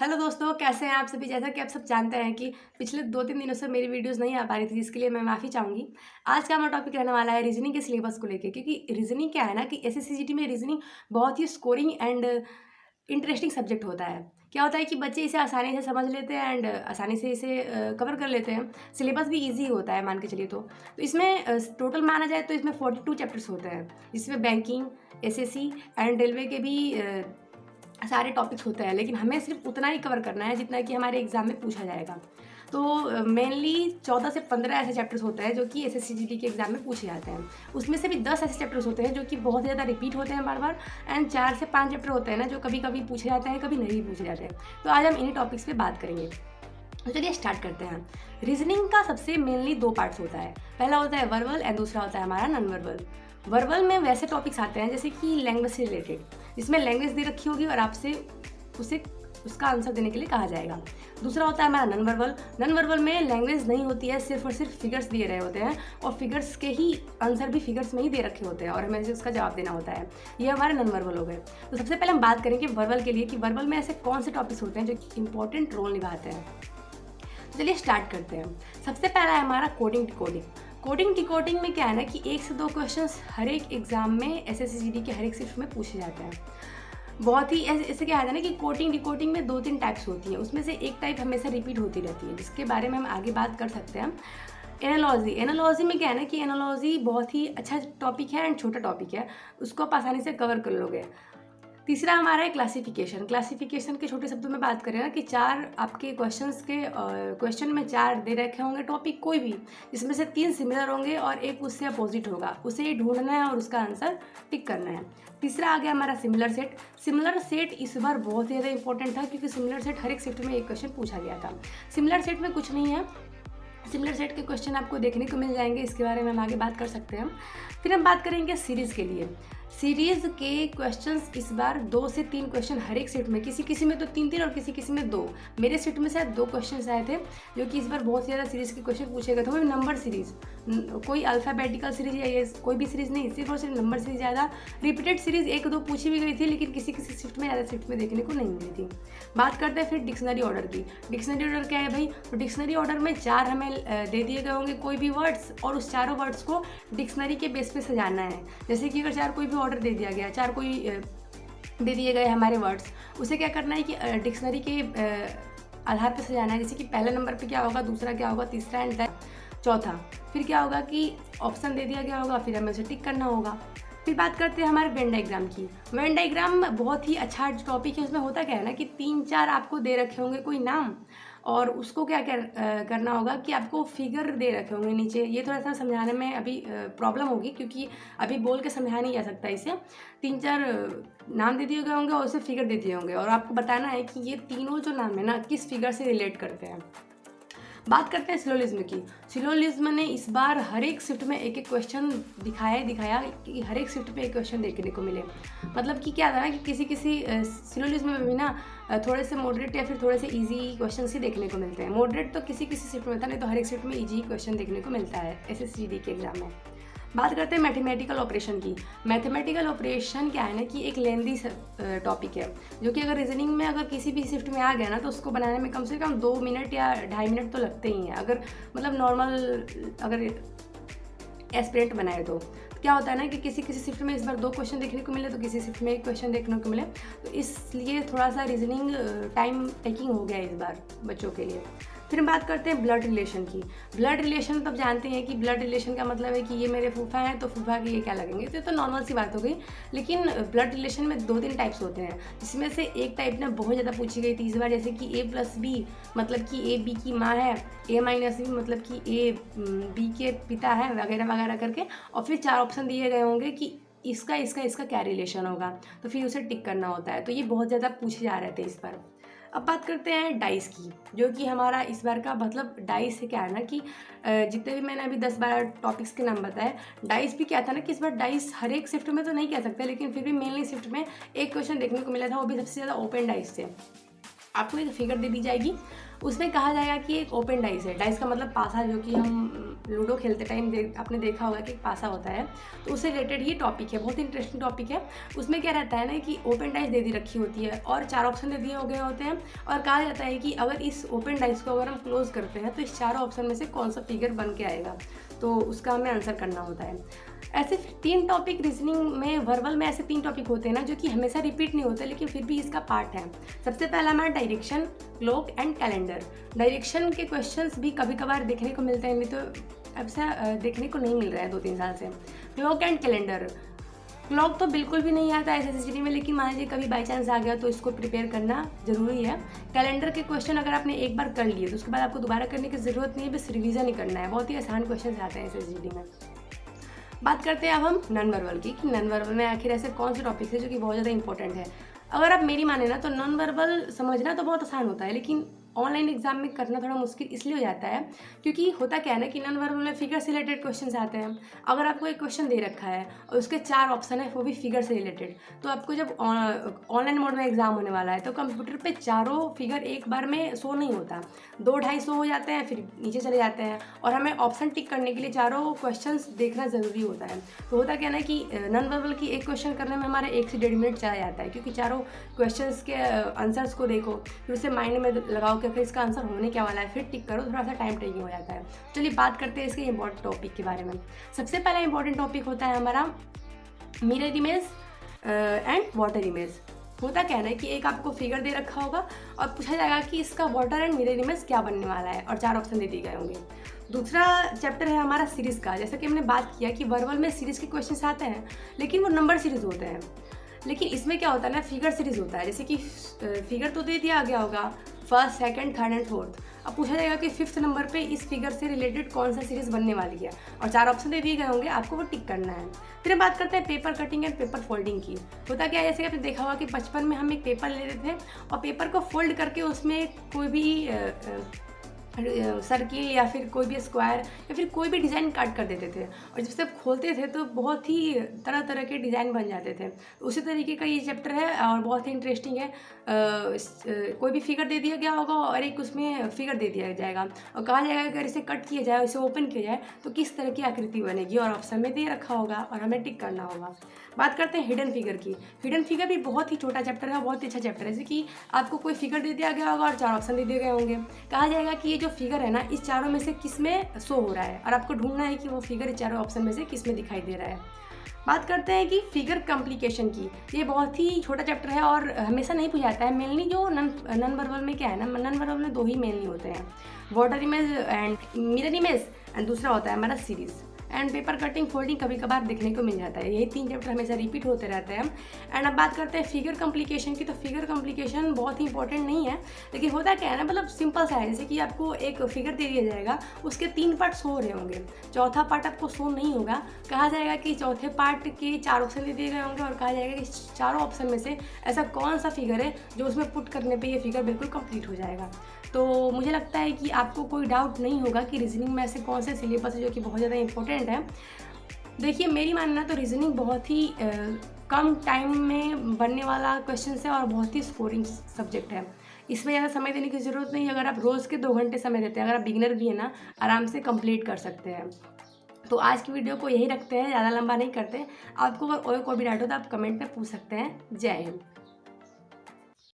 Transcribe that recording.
Hello दोस्तों, कैसे हैं आप सभी। जैसा कि आप सब जानते हैं कि पिछले 2-3 दिनों से मेरी वीडियोस नहीं आ पा रही थी, जिसके लिए मैं माफ़ी चाहूँगी। आज का हमारा टॉपिक रहने वाला है रीजनिंग के सिलेबस को लेके, क्योंकि रीजनिंग क्या है ना कि एसएससीजीडी में रीजनिंग बहुत ही स्कोरिंग एंड इंटरेस्टिंग सब्जेक्ट होता है। क्या होता है कि बच्चे इसे आसानी से समझ लेते हैं एंड आसानी से इसे कवर कर लेते हैं। सिलेबस भी ईजी होता है मान के चलिए तो इसमें टोटल माना जाए तो इसमें 42 चैप्टर्स होते हैं, जिसमें बैंकिंग, एसएससी एंड रेलवे के भी सारे टॉपिक्स होते हैं, लेकिन हमें सिर्फ उतना ही कवर करना है जितना कि हमारे एग्जाम में पूछा जाएगा। तो मेनली 14 से 15 ऐसे चैप्टर्स होते हैं जो कि एसएससीजीडी के एग्जाम में पूछे जाते हैं। उसमें से भी 10 ऐसे चैप्टर्स होते हैं जो कि बहुत ज़्यादा रिपीट होते हैं बार बार, एंड 4 से 5 चैप्टर होते हैं ना जो कभी कभी पूछे जाते हैं, कभी नहीं पूछे जाते हैं। तो आज हम इन्हीं टॉपिक्स पे बात करेंगे। तो चलिए स्टार्ट करते हैं। रीजनिंग का सबसे मेनली 2 पार्ट्स होता है। पहला होता है वर्बल एंड दूसरा होता है हमारा नॉन वर्बल। वर्बल में वैसे टॉपिक्स आते हैं जैसे कि लैंग्वेज से रिलेटेड, जिसमें लैंग्वेज दे रखी होगी और आपसे उसे उसका आंसर देने के लिए कहा जाएगा। दूसरा होता है हमारा नॉन वर्बल। नॉन वर्बल में लैंग्वेज नहीं होती है, सिर्फ और सिर्फ फिगर्स दिए रहे होते हैं और फिगर्स के ही आंसर भी फिगर्स में ही दे रखे होते हैं और हमें उसका जवाब देना होता है। ये हमारे नॉन वर्बल हो गए। तो सबसे पहले हम बात करेंगे वर्बल के लिए कि वर्बल में ऐसे कौन से टॉपिक्स होते हैं जो इंपॉर्टेंट रोल निभाते हैं। चलिए स्टार्ट करते हैं। सबसे पहला है हमारा कोडिंग डिकोडिंग। कोडिंग डिकोडिंग में क्या है ना कि 1 से 2 क्वेश्चंस हर एक एग्जाम में एसएससीजीडी के हर एक शिफ्ट में पूछे जाते हैं। बहुत ही ऐसे क्या है ना कि कोडिंग डिकोडिंग में 2-3 टाइप्स होती हैं, उसमें से एक टाइप हमेशा रिपीट होती रहती है, जिसके बारे में हम आगे बात कर सकते हैं। एनालॉजी। एनालॉजी में क्या है ना कि एनालॉजी बहुत ही अच्छा टॉपिक है एंड छोटा टॉपिक है, उसको आप आसानी से कवर कर लोगे। तीसरा हमारा है क्लासिफिकेशन। क्लासिफिकेशन के छोटे शब्दों में बात करें ना कि 4 आपके क्वेश्चन में 4 दे रखे होंगे टॉपिक कोई भी, जिसमें से 3 सिमिलर होंगे और एक उससे अपोजिट होगा, उसे ही ढूंढना है और उसका आंसर टिक करना है। तीसरा आ गया हमारा सिमिलर सेट। सिमिलर सेट इस बार बहुत ज़्यादा इंपॉर्टेंट था क्योंकि सिमिलर सेट हर एक शिफ्ट में एक क्वेश्चन पूछा गया था। सिमिलर सेट में कुछ नहीं है, सिमिलर सेट के क्वेश्चन आपको देखने को मिल जाएंगे, इसके बारे में हम आगे बात कर सकते हैं। फिर हम बात करेंगे सीरीज़ के लिए। सीरीज़ के क्वेश्चंस इस बार 2 से 3 क्वेश्चन हर एक सेट में, किसी में तो 3-3 और किसी में 2। मेरे सेट में शायद 2 क्वेश्चन आए थे जो कि इस बार बहुत ज़्यादा सीरीज़ के क्वेश्चन पूछे गए थे। वो भी नंबर सीरीज़, कोई अल्फ़ाबेटिकल सीरीज़ या ये कोई भी सीरीज़ नहीं, सिर्फ और सिर्फ नंबर सीरीज़। ज़्यादा रिपीटेड सीरीज़ 1-2 पूछी भी गई थी, लेकिन किसी शिफ्ट में ज़्यादा शिफ्ट में देखने को नहीं मिली थी। बात करते हैं फिर डिक्शनरी ऑर्डर की। डिक्शनरी ऑर्डर क्या है भाई? तो डिक्शनरी ऑर्डर में 4 हमें दे दिए गए होंगे कोई भी वर्ड्स, और उस चारों वर्ड्स को डिक्शनरी के बेस पे सजाना है। जैसे कि अगर 4 कोई भी ऑर्डर दे दिया गया, 4 कोई दे दिए गए हमारे वर्ड्स, उसे क्या करना है कि डिक्शनरी के आधार पर सजाना है। जैसे कि पहले नंबर पे क्या होगा, दूसरा क्या होगा, तीसरा एंड चौथा। फिर क्या होगा कि ऑप्शन दे दिया गया होगा, फिर हमें उसे टिक करना होगा। फिर बात करते हैं हमारे वेन डायग्राम की। वेन डायग्राम बहुत ही अच्छा टॉपिक है। उसमें होता क्या है ना कि 3-4 आपको दे रखे होंगे कोई नाम, और उसको क्या करना होगा कि आपको फिगर दे रखे होंगे नीचे। ये थोड़ा सा समझाने में अभी प्रॉब्लम होगी क्योंकि अभी बोल के समझाया नहीं जा सकता इसे। 3-4 नाम दे दिए गए होंगे और उसे फिगर दे दिए होंगे और आपको बताना है कि ये तीनों जो नाम है ना किस फिगर से रिलेट करते हैं। बात करते हैं सिलोलिज्म की। सिलोलिज्म ने इस बार हर एक शिफ्ट में एक क्वेश्चन दिखाया कि हर एक शिफ्ट में एक क्वेश्चन देखने को मिले। मतलब कि क्या था ना कि किसी सिलोलिज्म में भी ना थोड़े से मॉडरेट या फिर थोड़े से इजी क्वेश्चन ही देखने को मिलते हैं। मॉडरेट तो किसी शिफ्ट में था, नहीं तो हर एक शिफ्ट में इजी क्वेश्चन देखने को मिलता है एसएससीजीडी के एग्जाम में। बात करते हैं मैथमेटिकल ऑपरेशन की। मैथमेटिकल ऑपरेशन क्या है ना कि एक लेंदी टॉपिक है, जो कि अगर रीजनिंग में अगर किसी भी शिफ्ट में आ गया ना तो उसको बनाने में कम से कम 2 मिनट या 2.5 मिनट तो लगते ही हैं। अगर मतलब नॉर्मल अगर एस्पिरेंट बनाए तो क्या होता है ना कि किसी शिफ्ट में इस बार 2 क्वेश्चन देखने को मिले तो किसी शिफ्ट में 1 क्वेश्चन देखने को मिले, तो इसलिए थोड़ा सा रीजनिंग टाइम टेकिंग हो गया इस बार बच्चों के लिए। फिर हम बात करते हैं ब्लड रिलेशन की। ब्लड रिलेशन तब जानते हैं कि ब्लड रिलेशन का मतलब है कि ये मेरे फूफा हैं तो फूफा के ये क्या लगेंगे, तो नॉर्मल सी बात हो गई। लेकिन ब्लड रिलेशन में 2-3 टाइप्स होते हैं, जिसमें से एक टाइप ना बहुत ज़्यादा पूछी गई थी इस बार, जैसे कि A+B मतलब कि A B की माँ है, A-B मतलब कि A B के पिता है, वगैरह वगैरह करके, और फिर 4 ऑप्शन दिए गए होंगे कि इसका क्या रिलेशन होगा, तो फिर उसे टिक करना होता है। तो ये बहुत ज़्यादा पूछे जा रहे थे इस बार। अब बात करते हैं डाइस की, जो कि हमारा इस बार का मतलब डाइस से क्या है ना कि जितने भी मैंने अभी 10-12 टॉपिक्स के नाम बताए, डाइस भी क्या था ना कि इस बार डाइस हर एक शिफ्ट में तो नहीं कह सकते, लेकिन फिर भी मेनली शिफ्ट में एक क्वेश्चन देखने को मिला था, वो भी सबसे ज़्यादा ओपन डाइस से। आपको एक फिगर दे दी जाएगी उसमें कहा जाएगा कि एक ओपन डाइस है। डाइस का मतलब पासा, जो कि हम लूडो खेलते टाइम आपने देखा होगा कि एक पासा होता है, तो उससे रिलेटेड ये टॉपिक है। बहुत इंटरेस्टिंग टॉपिक है। उसमें क्या रहता है ना कि ओपन डाइस दे दी रखी होती है और 4 ऑप्शन दे दिए हो गए होते हैं, और कहा जाता है कि अगर इस ओपन डाइस को अगर हम क्लोज करते हैं तो इस चारों ऑप्शन में से कौन सा फिगर बन के आएगा, तो उसका हमें आंसर करना होता है। ऐसे 3 टॉपिक रीजनिंग में, वर्बल में ऐसे 3 टॉपिक होते हैं ना जो कि हमेशा रिपीट नहीं होते, लेकिन फिर भी इसका पार्ट है। सबसे पहला हमारा direction, clock and calendar. Direction के क्वेश्चंस भी कभी कभार देखने को मिलते हैं, नहीं तो ऐसा देखने को नहीं मिल रहा है 2-3 साल से। क्लॉक एंड कैलेंडर, क्लॉक तो बिल्कुल भी नहीं आता है SSCD में, लेकिन मान लीजिए कभी बाई चांस आ गया तो इसको प्रिपेयर करना ज़रूरी है। कैलेंडर के क्वेश्चन अगर आपने एक बार कर लिए तो उसके बाद आपको दोबारा करने की ज़रूरत नहीं है, बस रिवीजन ही करना है। बहुत ही आसान क्वेश्चन आते हैं SSCD में। बात करते हैं अब हम नॉन वर्बल की, कि नॉन वर्बल में आखिर ऐसे कौन से टॉपिक्स है जो कि बहुत ज़्यादा इंपॉर्टेंट है। अगर आप मेरी माने ना तो नॉन वर्बल समझना तो बहुत आसान होता है, लेकिन ऑनलाइन एग्जाम में करना थोड़ा मुश्किल इसलिए हो जाता है क्योंकि होता क्या है ना कि नॉन वर्बल में फिगर से रिलेटेड क्वेश्चन आते हैं। अगर आपको एक क्वेश्चन दे रखा है और उसके 4 ऑप्शन है, वो भी फिगर से रिलेटेड, तो आपको जब ऑनलाइन मोड में एग्जाम होने वाला है तो कंप्यूटर पे चारों फिगर एक बार में शो नहीं होता, 2-2.5 शो हो जाते हैं, फिर नीचे चले जाते हैं, और हमें ऑप्शन टिक करने के लिए चारों क्वेश्चन देखना ज़रूरी होता है। तो होता क्या ना कि नॉन वर्बल की एक क्वेश्चन करने में हमारा 1 से 1.5 मिनट चला जाता है, क्योंकि चारों क्वेश्चन के आंसर्स को देखो, फिर उसे माइंड में लगाओ कि फिर इसका आंसर होने क्या वाला है, फिर टिक करो, थोड़ा सा टाइम टेकिंग हो जाता है। चलिए बात करते हैं इसके इंपॉर्टेंट टॉपिक के बारे में। सबसे पहला इंपॉर्टेंट टॉपिक होता है हमारा mirror image and water image. होता क्या है ना कि एक आपको फिगर दे रखा होगा और पूछा जाएगा कि इसका वाटर एंड मिरर इमेज क्या बनने वाला है, और 4 ऑप्शन दे दिए गए होंगे। दूसरा चैप्टर है हमारा सीरीज़ का। जैसा कि हमने बात किया कि वर्बल में सीरीज़ के क्वेश्चन आते हैं, लेकिन वो नंबर सीरीज़ होते हैं, लेकिन इसमें क्या होता है ना, फिगर सीरीज होता है। जैसे कि फिगर तो दे दिया गया होगा 1st, 2nd, 3rd and 4th। अब पूछा जाएगा कि 5th नंबर पे इस फिगर से रिलेटेड कौन सा सीरीज बनने वाली है, और 4 ऑप्शन दे दिए गए होंगे, आपको वो टिक करना है। फिर हम बात करते हैं paper cutting and paper folding की। होता क्या है, जैसे कि आपने देखा होगा कि बचपन में हम एक पेपर लेते थे और पेपर को फोल्ड करके उसमें कोई भी सर्किल या फिर कोई भी स्क्वायर या फिर कोई भी डिज़ाइन काट कर देते थे, और जब से खोलते थे तो बहुत ही तरह तरह के डिज़ाइन बन जाते थे। उसी तरीके का ये चैप्टर है और बहुत ही इंटरेस्टिंग है। कोई भी फिगर दे दिया गया होगा और एक उसमें फिगर दे दिया जाएगा और कहा जाएगा अगर इसे कट किया जाए, इसे ओपन किया जाए तो किस तरह की आकृति बनेगी, और ऑप्शन में दे रखा होगा और हमें टिक करना होगा। बात करते हैं हिडन फिगर की। हिडन फिगर भी बहुत ही छोटा चैप्टर है, बहुत ही अच्छा चैप्टर है। जैसे कि आपको कोई फिगर दे दिया गया होगा और 4 ऑप्शन दे दिए गए होंगे, कहा जाएगा कि ये जो फिगर है ना, इस चारों में से किस में शो हो रहा है, और आपको ढूंढना है कि वो फिगर इस चारों ऑप्शन में से किस में दिखाई दे रहा है। बात करते हैं कि फिगर कॉम्प्लिकेशन की। ये बहुत ही छोटा चैप्टर है और हमेशा नहीं पूछाता है। मेनली जो नॉन वर्बल में क्या है ना, नॉन वर्बल में 2 ही मेनली होते हैं, water image and mirror image, and दूसरा होता है हमारा series. And paper cutting folding कभी कभार देखने को मिल जाता है। यही 3 चैप्टर हमेशा रिपीट होते रहते हैं। एंड अब बात करते हैं फिगर कॉम्प्लिकेशन की। तो फिगर कॉम्प्लिकेशन बहुत ही इंपॉर्टेंट नहीं है, लेकिन होता क्या है ना, मतलब सिंपल सा है। जैसे कि आपको एक फिगर दे दिया जाएगा, उसके 3 पार्ट शो हो रहे होंगे, चौथा पार्ट आपको शो नहीं होगा। कहा जाएगा कि चौथे पार्ट के 4 ऑप्शन दे दिए गए होंगे और कहा जाएगा कि चारों ऑप्शन में से ऐसा कौन सा फिगर है जो उसमें पुट करने पर ये फिगर बिल्कुल कंप्लीट हो जाएगा। तो मुझे लगता है कि आपको कोई डाउट नहीं होगा कि रीजनिंग में ऐसे कौन से सिलेबस है जो कि बहुत ज़्यादा इंपॉर्टेंट है। देखिए मेरी मानना तो रीजनिंग बहुत ही कम टाइम में बनने वाला क्वेश्चन है और बहुत ही स्कोरिंग सब्जेक्ट है। इसमें ज़्यादा समय देने की ज़रूरत नहीं है। अगर आप रोज़ के 2 घंटे समय देते हैं, अगर आप बिगिनर भी हैं ना, आराम से कंप्लीट कर सकते हैं। तो आज की वीडियो को यही रखते हैं, ज़्यादा लंबा नहीं करते। आपको अगर और कोई भी डाउट हो तो आप कमेंट में पूछ सकते हैं। जय हिंद।